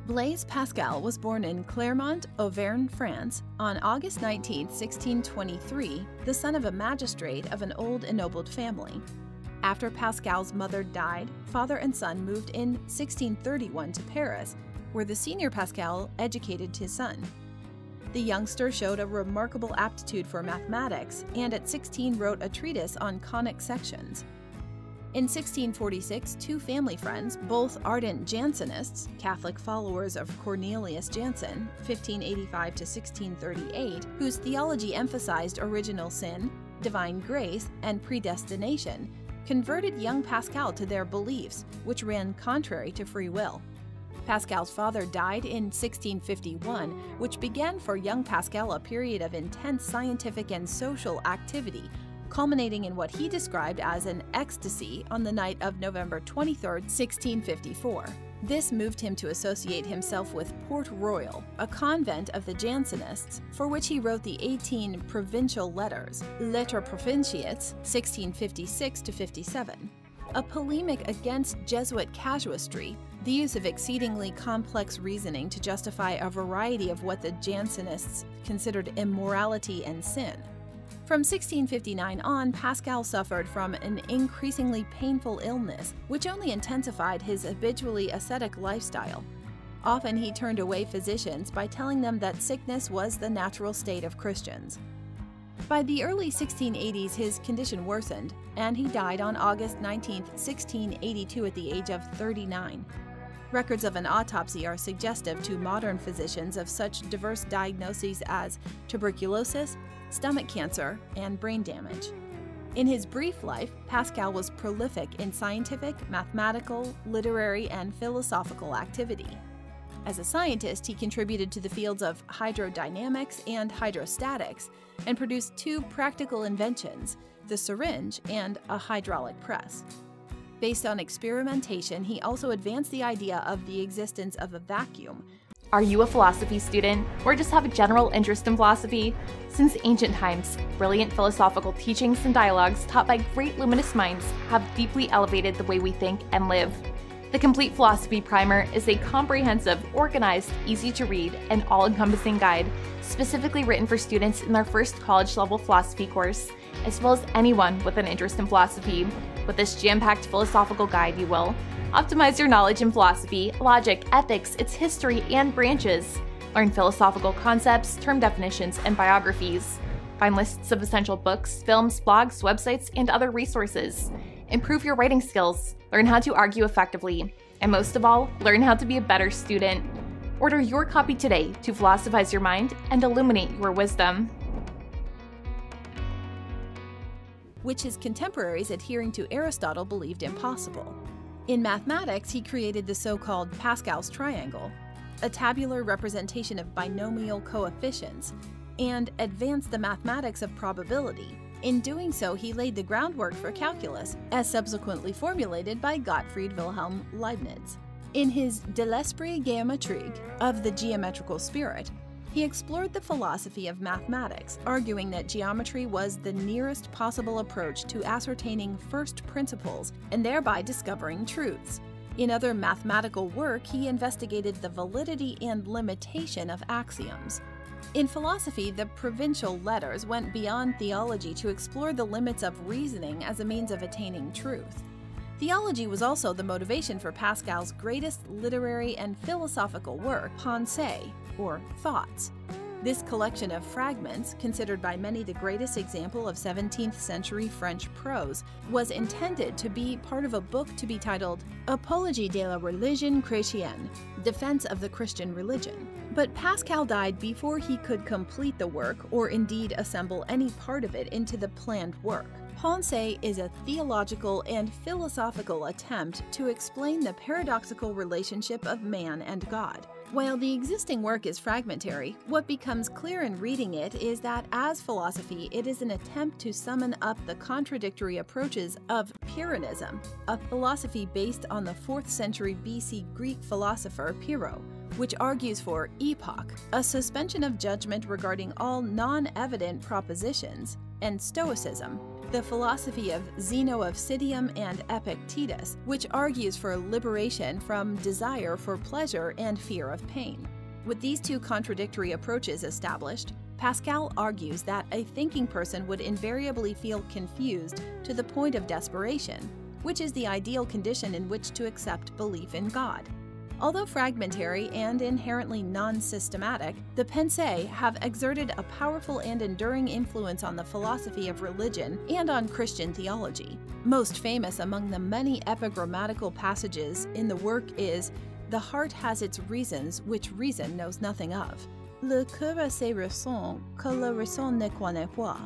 Blaise Pascal was born in Clermont, Auvergne, France, on August 19, 1623, the son of a magistrate of an old ennobled family. After Pascal's mother died, father and son moved in 1631 to Paris, where the senior Pascal educated his son. The youngster showed a remarkable aptitude for mathematics and at 16 wrote a treatise on conic sections. In 1646, two family friends, both ardent Jansenists, Catholic followers of Cornelius Jansen, 1585 to 1638, whose theology emphasized original sin, divine grace, and predestination, converted young Pascal to their beliefs, which ran contrary to free will. Pascal's father died in 1651, which began for young Pascal a period of intense scientific and social activity, culminating in what he described as an ecstasy on the night of November 23, 1654. This moved him to associate himself with Port Royal, a convent of the Jansenists, for which he wrote the 18 provincial letters, Lettres Provinciates, 1656–57, a polemic against Jesuit casuistry, the use of exceedingly complex reasoning to justify a variety of what the Jansenists considered immorality and sin. From 1659 on, Pascal suffered from an increasingly painful illness, which only intensified his habitually ascetic lifestyle. Often he turned away physicians by telling them that sickness was the natural state of Christians. By the early 1680s, his condition worsened, and he died on August 19, 1682 at the age of 39. Records of an autopsy are suggestive to modern physicians of such diverse diagnoses as tuberculosis, stomach cancer, and brain damage. In his brief life, Pascal was prolific in scientific, mathematical, literary, and philosophical activity. As a scientist, he contributed to the fields of hydrodynamics and hydrostatics, and produced two practical inventions, the syringe and a hydraulic press. Based on experimentation, he also advanced the idea of the existence of a vacuum. Are you a philosophy student, or just have a general interest in philosophy? Since ancient times, brilliant philosophical teachings and dialogues taught by great luminous minds have deeply elevated the way we think and live. The Complete Philosophy Primer is a comprehensive, organized, easy-to-read, and all-encompassing guide specifically written for students in their first college-level philosophy course, as well as anyone with an interest in philosophy. With this jam-packed philosophical guide, you will optimize your knowledge in philosophy, logic, ethics, its history, and branches. Learn philosophical concepts, term definitions, and biographies. Find lists of essential books, films, blogs, websites, and other resources. Improve your writing skills, learn how to argue effectively, and most of all, learn how to be a better student. Order your copy today to philosophize your mind and illuminate your wisdom. Which his contemporaries adhering to Aristotle believed impossible. In mathematics, he created the so-called Pascal's triangle, a tabular representation of binomial coefficients, and advanced the mathematics of probability. In doing so, he laid the groundwork for calculus, as subsequently formulated by Gottfried Wilhelm Leibniz. In his De l'esprit géométrique, of the geometrical spirit, he explored the philosophy of mathematics, arguing that geometry was the nearest possible approach to ascertaining first principles and thereby discovering truths. In other mathematical work, he investigated the validity and limitation of axioms. In philosophy, the provincial letters went beyond theology to explore the limits of reasoning as a means of attaining truth. Theology was also the motivation for Pascal's greatest literary and philosophical work, Pensees, or Thoughts. This collection of fragments, considered by many the greatest example of 17th century French prose, was intended to be part of a book to be titled Apologie de la religion chrétienne, Defense of the Christian Religion. But Pascal died before he could complete the work, or indeed assemble any part of it into the planned work. Pensees is a theological and philosophical attempt to explain the paradoxical relationship of man and God. While the existing work is fragmentary, what becomes clear in reading it is that as philosophy, it is an attempt to summon up the contradictory approaches of Pyrrhonism, a philosophy based on the 4th century BC Greek philosopher Pyrrho, which argues for epoch, a suspension of judgment regarding all non-evident propositions, and Stoicism, the philosophy of Zeno of Citium and Epictetus, which argues for liberation from desire for pleasure and fear of pain. With these two contradictory approaches established, Pascal argues that a thinking person would invariably feel confused to the point of desperation, which is the ideal condition in which to accept belief in God. Although fragmentary and inherently non-systematic, the Pensees have exerted a powerful and enduring influence on the philosophy of religion and on Christian theology. Most famous among the many epigrammatical passages in the work is, "The heart has its reasons which reason knows nothing of. Le cœur a ses raisons que la raison ne connaît pas."